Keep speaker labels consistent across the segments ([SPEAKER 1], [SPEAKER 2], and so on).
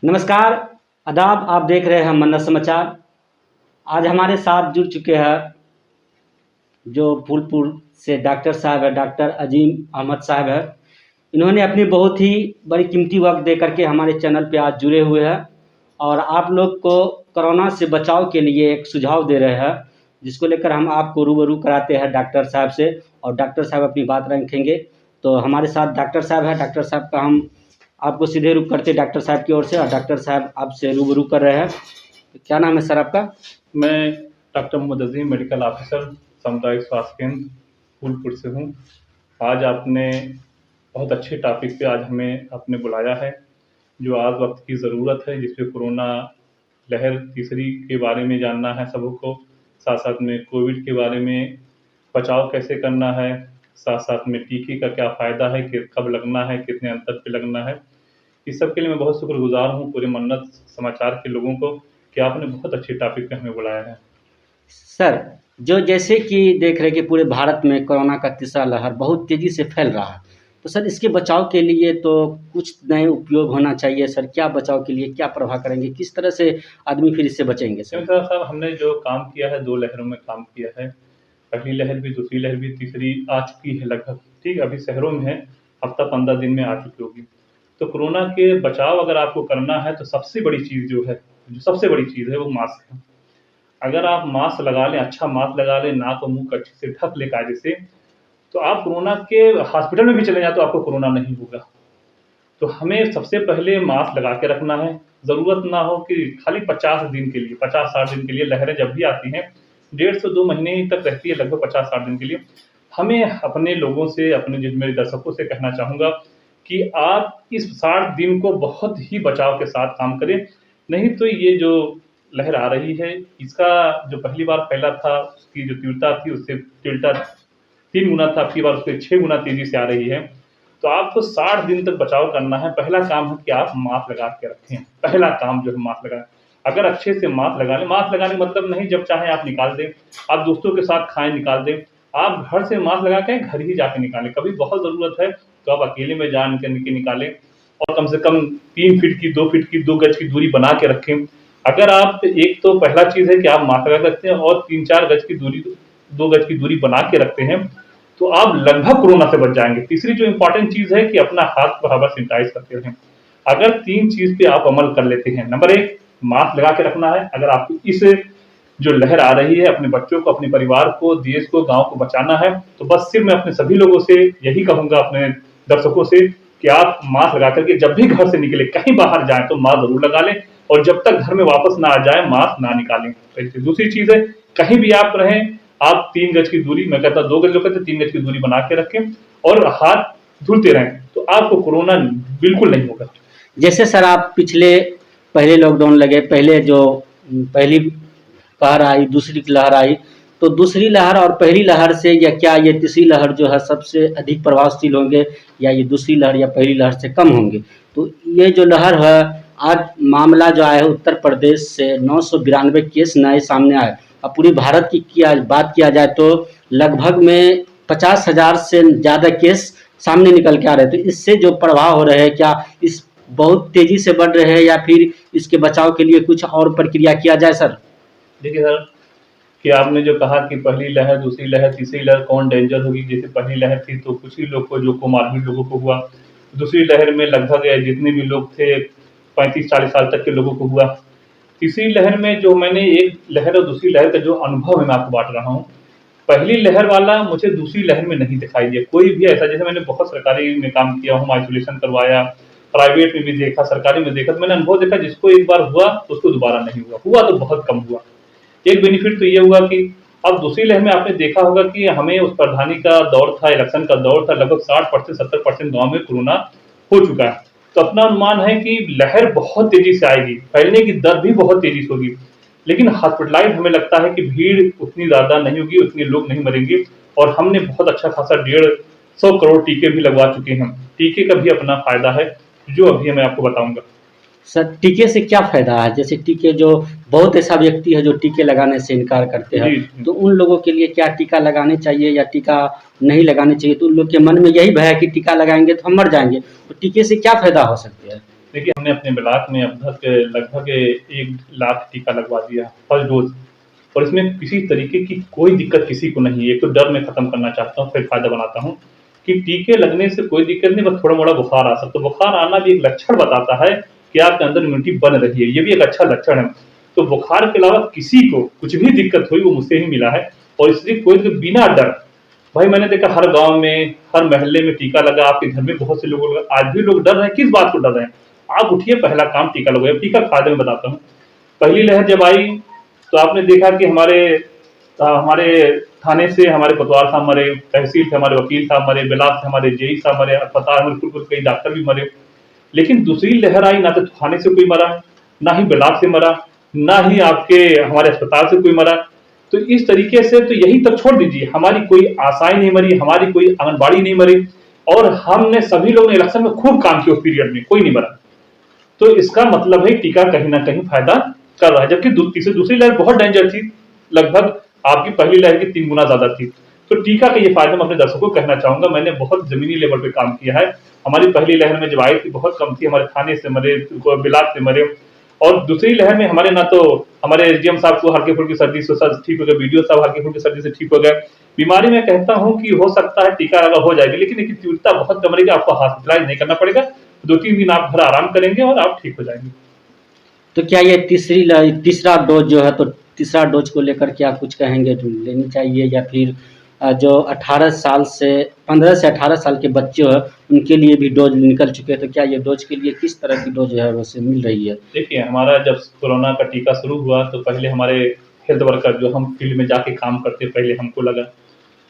[SPEAKER 1] नमस्कार, आदाब। आप देख रहे हैं मन्नत समाचार। आज हमारे साथ जुड़ चुके हैं जो फूलपुर से डॉक्टर साहब है, डॉक्टर अजीम अहमद साहब है। इन्होंने अपनी बहुत ही बड़ी कीमती वक्त दे करके हमारे चैनल पे आज जुड़े हुए हैं और आप लोग को कोरोना से बचाव के लिए एक सुझाव दे रहे हैं, जिसको लेकर हम आपको रूबरू कराते हैं डॉक्टर साहब से और डॉक्टर साहब अपनी बात रखेंगे। तो हमारे साथ डॉक्टर साहब है। डॉक्टर साहब का हम आपको सीधे रुख करते डॉक्टर साहब की ओर से, और डॉक्टर साहब आपसे रूबरू कर रहे हैं। तो क्या नाम है सर आपका?
[SPEAKER 2] मैं डॉक्टर मोहम्मद अजीम, मेडिकल ऑफिसर, सामुदायिक स्वास्थ्य केंद्र फूलपुर से हूँ। आज आपने बहुत अच्छे टॉपिक पे आज हमें आपने बुलाया है, जो आज वक्त की ज़रूरत है, जिसपे कोरोना लहर तीसरी के बारे में जानना है सबको, साथ साथ में कोविड के बारे में बचाव कैसे करना है, साथ साथ में टीके का क्या फ़ायदा है, कि कब लगना है, कितने अंतर पे लगना है। इस सब के लिए मैं बहुत शुक्रगुजार हूँ पूरे मन्नत समाचार के लोगों को कि आपने बहुत अच्छे टॉपिक पे हमें बुलाया है।
[SPEAKER 1] सर, जो जैसे कि देख रहे हैं कि पूरे भारत में कोरोना का तीसरा लहर बहुत तेज़ी से फैल रहा है, तो सर इसके बचाव के लिए तो कुछ नए उपयोग होना चाहिए। सर क्या बचाव के लिए क्या प्रभाव करेंगे, किस तरह से आदमी फिर इससे बचेंगे सर?
[SPEAKER 2] क्योंकि साहब हमने जो काम किया है, 2 लहरों में काम किया है। पहली लहर भी, दूसरी लहर भी, तीसरी आ चुकी है लगभग, ठीक है? अभी शहरों में है, हफ़्ता 15 दिन में आ चुकी होगी। तो कोरोना के बचाव अगर आपको करना है तो सबसे बड़ी चीज़ जो सबसे बड़ी चीज़ है वो मास्क है। अगर आप मास्क लगा लें, अच्छा मास्क लगा लें, नाक और मुँह को अच्छे से ढक लें कायदे से, तो आप कोरोना के हॉस्पिटल में भी चले जाएँ तो आपको कोरोना नहीं होगा। तो हमें सबसे पहले मास्क लगा के रखना है। ज़रूरत ना हो कि खाली 50 दिन के लिए, 50-60 दिन के लिए लहरें जब भी आती हैं, 1.5 से 2 महीने तक रहती है, लगभग 50-60 दिन के लिए। हमें अपने लोगों से, अपने जो मेरे दर्शकों से कहना चाहूँगा कि आप इस 60 दिन को बहुत ही बचाव के साथ काम करें। नहीं तो ये जो लहर आ रही है, इसका जो पहली बार फैला था, उसकी जो तीव्रता थी, उससे टिल्टा 3 गुना था, अबकी बार उससे 6 गुना तेज़ी से आ रही है। तो आपको 60 दिन तक बचाव करना है। पहला काम है कि आप मास्क लगा के रखें। पहला काम जो है मास्क लगाएँ। अगर अच्छे से मास्क लगा लें, मास्क लगाने का मतलब नहीं जब चाहें आप निकाल दें, आप दोस्तों के साथ खाएँ निकाल दें। आप घर से मास्क लगा के घर ही जाके निकालें। कभी बहुत ज़रूरत है तो आप अकेले में जान के निकालें और कम से कम 3 फीट की, 2 फीट की, 2 गज की दूरी बना के रखें। अगर आप एक तो पहला चीज़ है कि आप मास्क लगा के रखते हैं और 3-4 गज की दूरी, 2 गज की दूरी बना के रखते हैं, तो आप लगभग कोरोना से बच जाएँगे। तीसरी जो इम्पोर्टेंट चीज़ है कि अपना हाथ बराबर सैनिटाइज़ करते रहें। अगर 3 चीज़ पे आप अमल कर लेते हैं, नंबर 1 मास्क लगा के रखना है। अगर आपको इस जो लहर आ रही है, अपने बच्चों को, अपने परिवार को, देश को, गाँव को बचाना है, तो बस सिर्फ़ मैं अपने सभी लोगों से यही कहूँगा, अपने दर्शकों से, कि आप मास्क लगा कर के जब भी घर से निकलें, कहीं बाहर जाएँ तो मास्क ज़रूर लगा लें और जब तक घर में वापस ना आ जाएँ, मास्क ना निकालें। दूसरी चीज़ है, कहीं भी आप रहें, आप 3 गज की दूरी, मैं कहता 2 गज लोग कहते हैं, 3 गज की दूरी बना के रखें और हाथ धुलते रहें, तो आपको कोरोना बिल्कुल नहीं होगा।
[SPEAKER 1] जैसे सर आप पहले लॉकडाउन लगे, पहले जो पहली कहर आई, दूसरी लहर आई, तो दूसरी लहर और पहली लहर से या क्या ये तीसरी लहर जो है सबसे अधिक प्रभावशील होंगे, या ये दूसरी लहर या पहली लहर से कम होंगे? तो ये जो लहर है, आज मामला जो आया है उत्तर प्रदेश से 992 केस नए सामने आए और पूरी भारत की बात किया जाए तो लगभग में 50,000 से ज़्यादा केस सामने निकल के आ रहे हैं। तो इससे जो प्रभाव हो रहे हैं, क्या इस बहुत तेज़ी से बढ़ रहे हैं या फिर इसके बचाव के लिए कुछ और प्रक्रिया किया जाए सर?
[SPEAKER 2] देखिए सर, कि आपने जो कहा कि पहली लहर, दूसरी लहर, तीसरी लहर कौन डेंजर होगी। जैसे पहली लहर थी तो कुछ ही लोग को, जो कोमॉर्बिड लोगों को हुआ। दूसरी लहर में लगभग जितने भी लोग थे 35-40 साल तक के लोगों को हुआ। तीसरी लहर में जो मैंने एक लहर और दूसरी लहर का जो अनुभव है मैं आपको बाँट रहा हूँ। पहली लहर वाला मुझे दूसरी लहर में नहीं दिखाई दिया कोई भी ऐसा। जैसे मैंने बहुत सरकारी में काम किया हूँ, आइसोलेशन करवाया, प्राइवेट में भी देखा, सरकारी में देखा, तो मैंने अनुभव देखा जिसको एक बार हुआ उसको दोबारा नहीं हुआ। हुआ तो बहुत कम हुआ। एक बेनिफिट तो ये हुआ कि अब दूसरी लहर में आपने देखा होगा कि हमें उस प्रधानी का दौर था, इलेक्शन का दौर था, लगभग 60% 70% गाँव में कोरोना हो चुका है। तो अपना अनुमान है कि लहर बहुत तेज़ी से आएगी, फैलने की दर भी बहुत तेज़ी से होगी, लेकिन हॉस्पिटलाइज़ हमें लगता है कि भीड़ उतनी ज़्यादा नहीं होगी, उतने लोग नहीं मरेंगे और हमने बहुत अच्छा खासा 150 करोड़ टीके भी लगवा चुके हैं। टीके का भी अपना फ़ायदा है, जो अभी मैं आपको बताऊँगा।
[SPEAKER 1] सर टीके से क्या फ़ायदा है? जैसे टीके जो बहुत ऐसा व्यक्ति है जो टीके लगाने से इनकार करते हैं,
[SPEAKER 2] जी।
[SPEAKER 1] तो उन लोगों के लिए क्या टीका लगाने चाहिए या टीका नहीं लगाने चाहिए? तो उन लोग के मन में यही भय है कि टीका लगाएँगे तो हम मर जाएँगे, तो टीके से क्या फ़ायदा हो सकते हैं?
[SPEAKER 2] देखिए, हमने अपने ब्लॉक में अब तक लगभग 1 लाख टीका लगवा दिया, फर्स्ट डोज़। और इसमें किसी तरीके की कोई दिक्कत किसी को नहीं है। एक तो डर मैं खत्म करना चाहता हूँ, फिर फ़ायदा बनाता हूँ कि टीके लगने से कोई दिक्कत नहीं, बस थोड़ा-मोड़ा बुखार आ सकता है। तो बुखार आना भी एक लक्षण बताता है कि आपके अंदर इम्यूनिटी बन रही है, ये भी एक अच्छा लक्षण है। तो बुखार के अलावा किसी को कुछ भी दिक्कत हुई वो मुझसे ही मिला है, और इसलिए कोई भी बिना डर, भाई मैंने देखा हर गाँव में, हर मोहल्ले में टीका लगा, आपके घर में बहुत से लोगों को लगा, आज भी लोग डर रहे हैं, किस बात को डर रहे हैं? आप उठिए, पहला काम टीका लगवाइए। टीका के फायदे में बताता हूँ। पहली लहर जब आई तो आपने देखा कि हमारे थाने से हमारे कोतवाल साहब मरे, तहसील से हमारे वकील साहब मरे, ब्लॉक से हमारे जेई साहब मरे, अस्पताल में कुछ कई डॉक्टर भी मरे। लेकिन दूसरी लहर आई, ना तो थाने से कोई मरा, ना ही ब्लॉक से मरा, ना ही आपके हमारे अस्पताल से कोई मरा। तो इस तरीके से तो यही तक छोड़ दीजिए, हमारी कोई आशाएं नहीं मरी, हमारी कोई आंगनबाड़ी नहीं मरी, और हमने सभी लोग ने इलेक्शन में खूब काम किया, उस पीरियड में कोई नहीं मरा। तो इसका मतलब है टीका कहीं ना कहीं फायदा कर रहा है, जबकि दूसरी लहर बहुत डेंजर थी, लगभग आपकी पहली लहर की 3 गुना ज्यादा थी। तो टीका का ये फायदा मैं अपने दर्शकों को कहना चाहूंगा। मैंने बहुत जमीनी लेवल पे काम किया है। हमारी पहली लहर में जब आई थी बहुत कम थी, हमारे थाने से मरे, बिलाट से मरे, और दूसरी लहर में हमारे ना तो हमारे एसडीएम साहब को हल्की फुल्की सर्दी से ठीक हो गए, बीडीओ साहब हल्की फुल्की सर्दी से ठीक हो गए। बीमारी में कहता हूं कि हो सकता है टीका लगा हो जाएगी, लेकिन इसकी तीव्रता बहुत कम रहेगी, आपको हॉस्पिटलाइज नहीं करना पड़ेगा, 2-3 दिन आप घर आराम करेंगे और आप ठीक हो जाएंगे।
[SPEAKER 1] तो क्या ये तीसरा डोज जो है, तो तीसरा डोज को लेकर क्या कुछ कहेंगे, जो लेनी चाहिए, या फिर जो 18 साल से 15 से 18 साल के बच्चे हैं उनके लिए भी डोज निकल चुके हैं, तो क्या ये डोज के लिए किस तरह की डोज है वैसे मिल रही है?
[SPEAKER 2] देखिए, हमारा जब कोरोना का टीका शुरू हुआ तो पहले हमारे हेल्थ वर्कर जो हम फील्ड में जाके काम करते, पहले हमको लगा,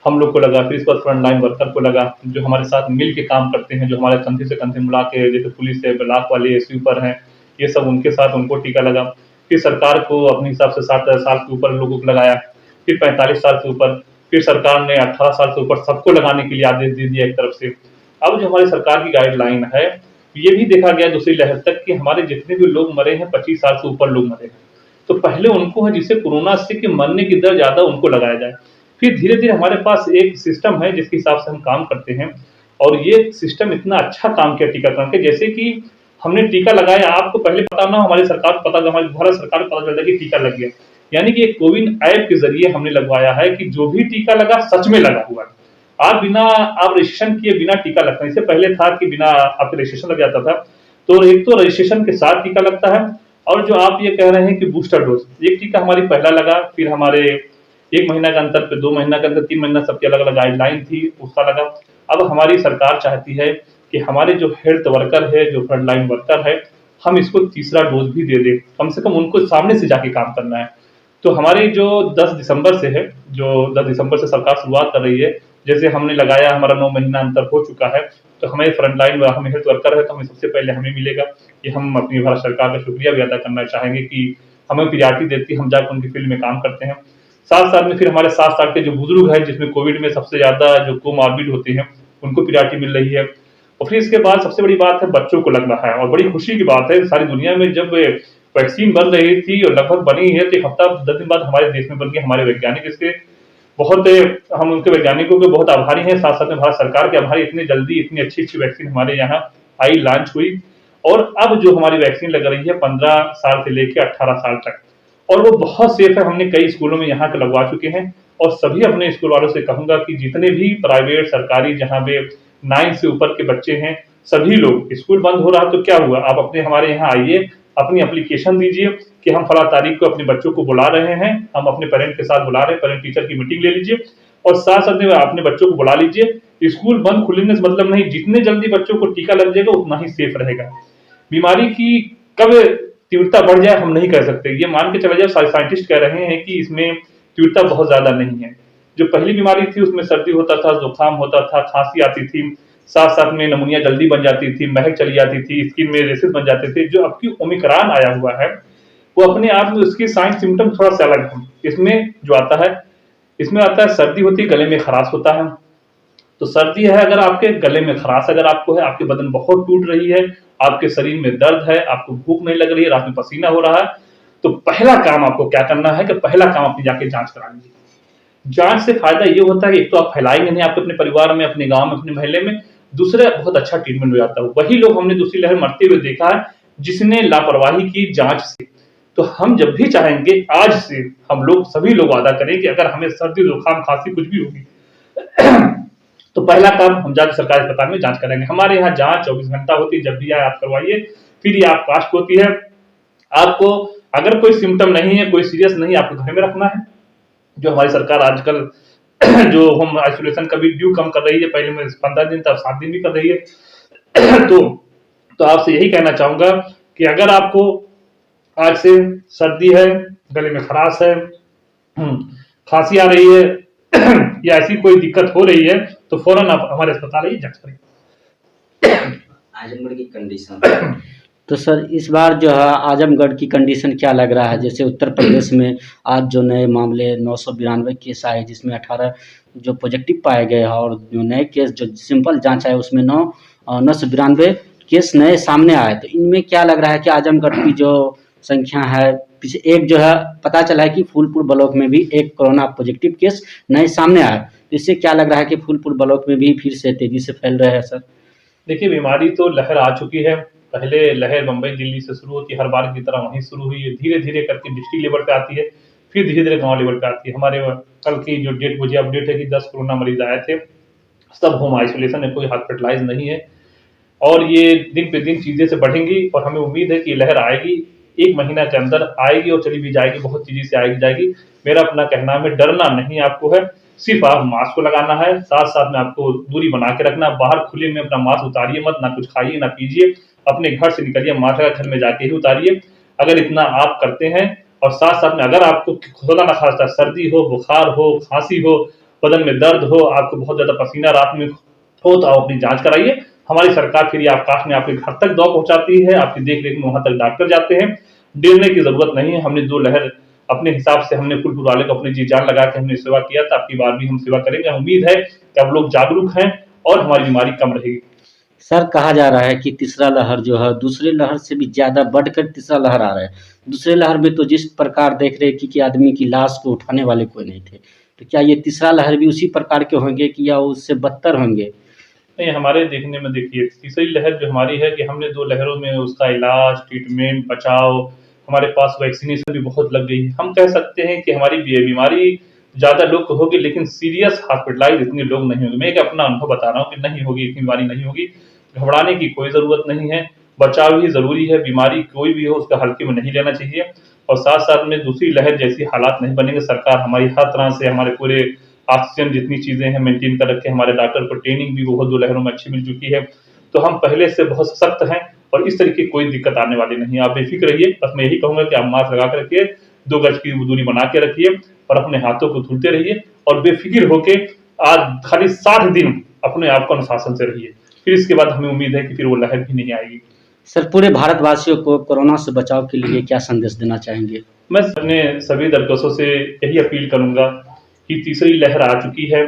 [SPEAKER 2] हम लोग को लगा, फिर इसके बाद फ्रंट लाइन वर्कर को लगा, जो हमारे साथ मिल के काम करते हैं, जो हमारे कंधे से कंधे मिला के, जैसे पुलिस है, ब्लॉक वाले, स्वीपर हैं, ये सब उनके साथ उनको टीका लगा। फिर सरकार को अपने हिसाब से 60 साल के ऊपर लोगों को लगाया, फिर 45 साल से ऊपर, फिर सरकार ने 18 साल से ऊपर सबको लगाने के लिए आदेश दे दिया एक तरफ से। अब जो हमारी सरकार की गाइडलाइन है, ये भी देखा गया दूसरी लहर तक कि हमारे जितने भी लोग मरे हैं 25 साल से ऊपर लोग मरे हैं, तो पहले उनको है जिससे कोरोना से कि मरने की दर ज्यादा उनको लगाया जाए। फिर धीरे धीरे हमारे पास एक सिस्टम है जिसके हिसाब से हम काम करते हैं, और ये सिस्टम इतना अच्छा काम किया टीकाकरण के, जैसे कि हमने टीका लगाया, आपको पहले पता ना, हमारी सरकार को पता, हमारी भारत सरकार को पता चलता है कि टीका लग गया, यानी कि एक कोविन ऐप के जरिए हमने लगवाया है कि जो भी टीका लगा सच में लगा हुआ है। आप रजिस्ट्रेशन किए बिना टीका लगता है। इससे पहले था कि बिना आपके रजिस्ट्रेशन लग जाता था। तो एक तो रजिस्ट्रेशन के साथ टीका लगता है, और जो आप ये कह रहे हैं कि बूस्टर डोज, एक टीका हमारी पहला लगा, फिर हमारे 1 महीना का अंतर पे 2 महीना का अंतर, 3 महीना, सबकी अलग अलग गाइडलाइन थी, उसका लगा। अब हमारी सरकार चाहती है कि हमारे जो हेल्थ वर्कर है, जो फ्रंट लाइन वर्कर है, हम इसको तीसरा डोज भी दे दें, कम से कम उनको सामने से जाके काम करना है। तो हमारी जो 10 दिसंबर से है, जो 10 दिसंबर से सरकार शुरुआत कर रही है, जैसे हमने लगाया, हमारा 9 महीना अंतर हो चुका है, तो हमें फ्रंट लाइन में हम हेल्थ वर्कर है, तो हमें सबसे पहले हमें मिलेगा। कि हम अपनी भारत सरकार का शुक्रिया भी अदा करना चाहेंगे कि हमें प्रियॉरिटी देती है, हम जाकर उनकी फील्ड में काम करते हैं। साथ साथ में फिर हमारे 60 साल के जो बुजुर्ग हैं, जिसमें कोविड में सबसे ज्यादा जो कोमॉर्बिड होते हैं, उनको प्रियॉरिटी मिल रही है। और फिर इसके बाद सबसे बड़ी बात है, बच्चों को लग रहा है, और बड़ी खुशी की बात है, सारी दुनिया में जब वैक्सीन बन रही थी और लगभग बनी है, तो 1 हफ्ता 10 दिन बाद हमारे देश में बन गई। हमारे वैज्ञानिक इसके बहुत, हम उनके वैज्ञानिकों के बहुत आभारी हैं, साथ साथ में भारत सरकार के आभारी, इतनी जल्दी इतनी अच्छी अच्छी वैक्सीन हमारे यहाँ आई, लॉन्च हुई। और अब जो हमारी वैक्सीन लग रही है 15 साल से लेकर 18 साल तक, और वो बहुत सेफ है। हमने कई स्कूलों में यहाँ के लगवा चुके हैं, और सभी अपने स्कूल वालों से कहूंगा कि जितने भी प्राइवेट सरकारी जहाँ पे 9 से ऊपर के बच्चे हैं, सभी लोग, स्कूल बंद हो रहा तो क्या हुआ, आप अपने हमारे यहाँ आइए, अपनी एप्लीकेशन दीजिए कि हम फला तारीख को अपने बच्चों को बुला रहे हैं, हम अपने पेरेंट के साथ बुला रहे हैं, पेरेंट टीचर की मीटिंग ले लीजिए, और साथ साथ में अपने बच्चों को बुला लीजिए। स्कूल बंद खुलने से मतलब नहीं, जितने जल्दी बच्चों को टीका लग जाएगा उतना ही सेफ रहेगा। बीमारी की कब तीव्रता बढ़ जाए हम नहीं कह सकते, ये मान के चला जाए, साइंटिस्ट कह रहे हैं कि इसमें तीव्रता बहुत ज्यादा नहीं है। जो पहली बीमारी थी उसमें सर्दी होता था, जुकाम होता था, खांसी आती थी, साथ साथ में नमूनिया जल्दी बन जाती थी, महक चली जाती थी, स्किन में रेसेस बन जाते थे। जो अब की ओमिक्रॉन आया हुआ है, वो अपने आप में उसकी साइन सिम्टम थोड़ा सा अलग है। इसमें जो आता है, इसमें आता है सर्दी होती है, गले में खराश होता है। तो सर्दी है, अगर आपके गले में खराश अगर आपको है, आपके बदन बहुत टूट रही है, आपके शरीर में दर्द है, आपको भूख नहीं लग रही है, रात में पसीना हो रहा है, तो पहला काम आपको क्या करना है कि पहला काम अपनी जाके जांच करा लीजिए। जांच से फायदा ये होता है कि एक तो आप फैलाएंगे नहीं आपके अपने परिवार में, अपने गांव में, अपने मोहल्ले में, दूसरा बहुत अच्छा ट्रीटमेंट हो जाता है। वही लोग हमने दूसरी लहर मरते हुए देखा है जिसने लापरवाही की जांच से। तो हम जब भी चाहेंगे, आज से हम लोग सभी लोग वादा करें कि अगर हमें सर्दी जुकाम खांसी कुछ भी होगी तो पहला काम हम जाकर सरकारी अस्पताल में जांच कराएंगे। हमारे यहाँ जांच 24 घंटा होती है, जब भी आए आप करवाइए। फिर ये आप कास्ट होती है, आपको अगर कोई सिम्टम नहीं है, कोई सीरियस नहीं, आपको घर में रखना है। जो हमारी सरकार आजकल जो होम आइसोलेशन का भी ड्यू कम कर रही है, पहले में 15 दिन था, 7 दिन भी कर रही है। तो आपसे यही कहना चाहूंगा कि अगर आपको आज से सर्दी है, गले में खराश है, खांसी आ रही है या ऐसी कोई दिक्कत हो रही है, तो फौरन आप हमारे अस्पताल आइए, जांच करें।
[SPEAKER 3] आजमगढ़ की कंडीशन
[SPEAKER 1] तो सर इस बार जो है आजमगढ़ की कंडीशन क्या लग रहा है? जैसे उत्तर प्रदेश में आज जो नए मामले 992 केस आए, जिसमें 18 जो पॉजिटिव पाए गए हैं, और जो नए केस जो सिंपल जांच है उसमें 992 केस नए सामने आए। तो इनमें क्या लग रहा है कि आजमगढ़ की जो संख्या है, पीछे एक जो है पता चला है कि फूलपुर ब्लॉक में भी एक कोरोना पॉजिटिव केस नए सामने आया। तो इससे क्या लग रहा है कि फूलपुर ब्लॉक में भी फिर से तेजी से फैल रहे हैं सर?
[SPEAKER 2] देखिए, बीमारी तो लहर आ चुकी है। पहले लहर मुंबई दिल्ली से शुरू होती है, हर बार की तरह वहीं शुरू हुई है, धीरे धीरे करके डिस्ट्रिक्ट लेवल पे आती है, फिर धीरे धीरे गांव लेवल पे आती है। हमारे कल की जो डेट मुझे अपडेट है कि 10 कोरोना मरीज आए थे, सब होम आइसोलेशन है, कोई हॉस्पिटलाइज नहीं है। और ये दिन पे दिन चीजें से बढ़ेंगी और हमें उम्मीद है कि ये लहर आएगी, 1 महीना के अंदर आएगी और चली भी जाएगी, बहुत तेजी से आएगी जाएगी। मेरा अपना कहना है, डरना नहीं आपको है, सिर्फ आप मास्क को लगाना है, साथ साथ में आपको दूरी बना के रखना। बाहर खुले में अपना मास्क उतारिए मत, ना कुछ खाइए ना पीजिए, अपने घर से निकलिए मास्क लगा घर में जाके ही उतारिए। अगर इतना आप करते हैं, और साथ साथ में अगर आपको खुदा ना खास्ता सर्दी हो, बुखार हो, खांसी हो, बदन में दर्द हो, आपको बहुत ज्यादा पसीना रात में हो, तो आप अपनी जांच कराइए। हमारी सरकार फ्री ऑफ कास्ट में आपके घर तक दवा पहुंचाती है, आपकी देख रेख में वहां तक डॉक्टर जाते हैं। डरने की जरूरत नहीं है। हमने 2 लहर अपने हिसाब से हमने फूलपुर वाले को अपनी जी जान लगा के हमने सेवा किया था, आपकी बार भी हम सेवा करेंगे। उम्मीद है कि अब लोग जागरूक हैं और हमारी बीमारी कम रहेगी।
[SPEAKER 1] सर कहा जा रहा है कि तीसरा लहर जो है दूसरे लहर से भी ज़्यादा बढ़कर तीसरा लहर आ रहा है। दूसरे लहर में तो जिस प्रकार देख रहे कि आदमी की लाश को उठाने वाले कोई नहीं थे, तो क्या ये तीसरा लहर भी उसी प्रकार के होंगे कि या उससे बदतर होंगे?
[SPEAKER 2] नहीं, हमारे देखने में देखिए, तीसरी लहर जो हमारी है कि हमने 2 लहरों में उसका इलाज, ट्रीटमेंट, बचाव, हमारे पास वैक्सीनेशन भी बहुत लग गई है। हम कह सकते हैं कि हमारी बीमारी ज़्यादा लोग को होगी, लेकिन सीरियस हॉस्पिटलाइज इतने लोग नहीं होंगे। मैं एक अपना अनुभव बता रहा हूँ कि नहीं होगी, इतनी बीमारी नहीं होगी। घबराने की कोई ज़रूरत नहीं है, बचाव ही ज़रूरी है। बीमारी कोई भी हो उसका हल्के में नहीं लेना चाहिए, और साथ साथ में दूसरी लहर जैसी हालात नहीं बनेंगे। सरकार हमारी हर तरह से हमारे पूरे ऑक्सीजन जितनी चीज़ें हैं मेंटेन कर रखे, हमारे डॉक्टर को ट्रेनिंग भी बहुत 2 लहरों में अच्छी मिल चुकी है। तो हम पहले से बहुत सख्त हैं और इस तरीके की कोई दिक्कत आने वाली नहीं है। आप बेफिक्र रहिए। बस मैं यही कहूँगा कि आप मास्क लगा के रखिए, 2 गज की दूरी बना के रखिए और अपने हाथों को धुलते रहिए, और बेफिक्र होके आज खाली 60 दिन अपने आप को अनुशासन से रहिए। फिर इसके बाद हमें उम्मीद है कि फिर वो लहर भी नहीं आएगी।
[SPEAKER 1] सर पूरे भारतवासियों को कोरोना से बचाव के लिए क्या संदेश देना चाहेंगे?
[SPEAKER 2] मैं अपने सभी दर्शकों से यही अपील करूंगा कि तीसरी लहर आ चुकी है।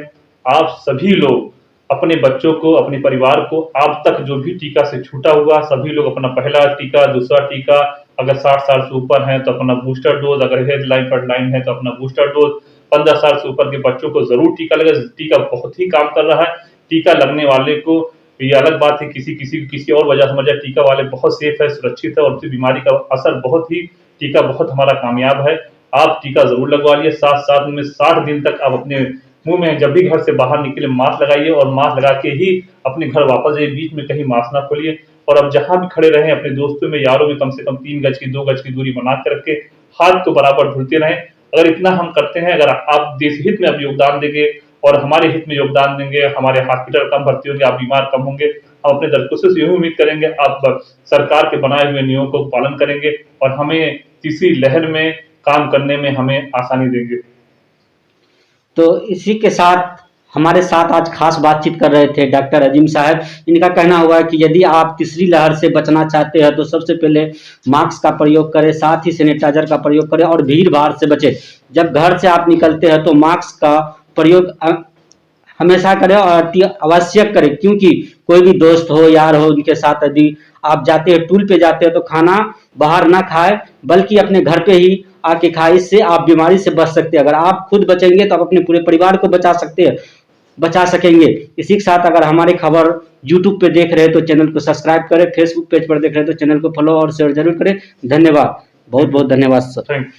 [SPEAKER 2] आप सभी लोग अपने बच्चों को, अपने परिवार को, आप तक जो भी टीका से छूटा हुआ, सभी लोग अपना पहला टीका, दूसरा टीका, अगर 60 साल से ऊपर हैं तो अपना बूस्टर डोज, अगर हेडलाइन फ्रंटलाइन है तो अपना बूस्टर डोज, 15 साल से ऊपर के बच्चों को जरूर टीका लगे। टीका बहुत ही काम कर रहा है। टीका लगने वाले को ये अलग बात है, किसी और वजह समझ जाए, टीका वाले बहुत सेफ है, सुरक्षित है, और उसकी बीमारी का असर बहुत ही, टीका बहुत हमारा कामयाब है। आप टीका जरूर लगवा लिए। साथ साथ में 60 दिन तक आप अपने मुंह में जब भी घर से बाहर निकले मास्क लगाइए, और मास्क लगा के ही अपने घर वापस जाइए, बीच में कहीं मास्क ना खोलिए। और अब जहां भी खड़े रहें अपने दोस्तों में, यारों में कम से कम 3 गज की 2 गज की दूरी बना के रखे, हाथ को बराबर धुलते रहें। अगर इतना हम करते हैं, अगर आप देश हित में अब योगदान देंगे और हमारे हित में योगदान देंगे, हमारे हॉस्पिटल कम भर्ती होंगे, आप बीमार कम होंगे। हम अपने दर्शकों से यही उम्मीद करेंगे आप सरकार के बनाए हुए नियमों को पालन करेंगे और हमें तीसरी लहर में काम करने में हमें आसानी देंगे।
[SPEAKER 1] तो इसी के साथ हमारे साथ आज खास बातचीत कर रहे थे डॉक्टर अजीम साहब। इनका कहना हुआ है कि यदि आप तीसरी लहर से बचना चाहते हैं तो सबसे पहले मास्क का प्रयोग करें, साथ ही सैनिटाइजर का प्रयोग करें और भीड़ भाड़ से बचें। जब घर से आप निकलते हैं तो मास्क का प्रयोग हमेशा करें और अति आवश्यक करें, क्योंकि कोई भी दोस्त हो, यार हो, उनके साथ यदि आप जाते हैं, टूर पे जाते हैं तो खाना बाहर ना खाएं, बल्कि अपने घर पे ही आके खाएं। इससे आप बीमारी से बच सकते हैं। अगर आप खुद बचेंगे तो आप अपने पूरे परिवार को बचा सकते हैं। बचा सकेंगे। इसी के साथ अगर हमारी खबर यूट्यूब पे देख रहे हैं तो चैनल को सब्सक्राइब करें, फेसबुक पेज पर देख रहे हैं तो चैनल को फॉलो और शेयर जरूर करें। धन्यवाद, बहुत बहुत धन्यवाद सर।
[SPEAKER 2] Thank you.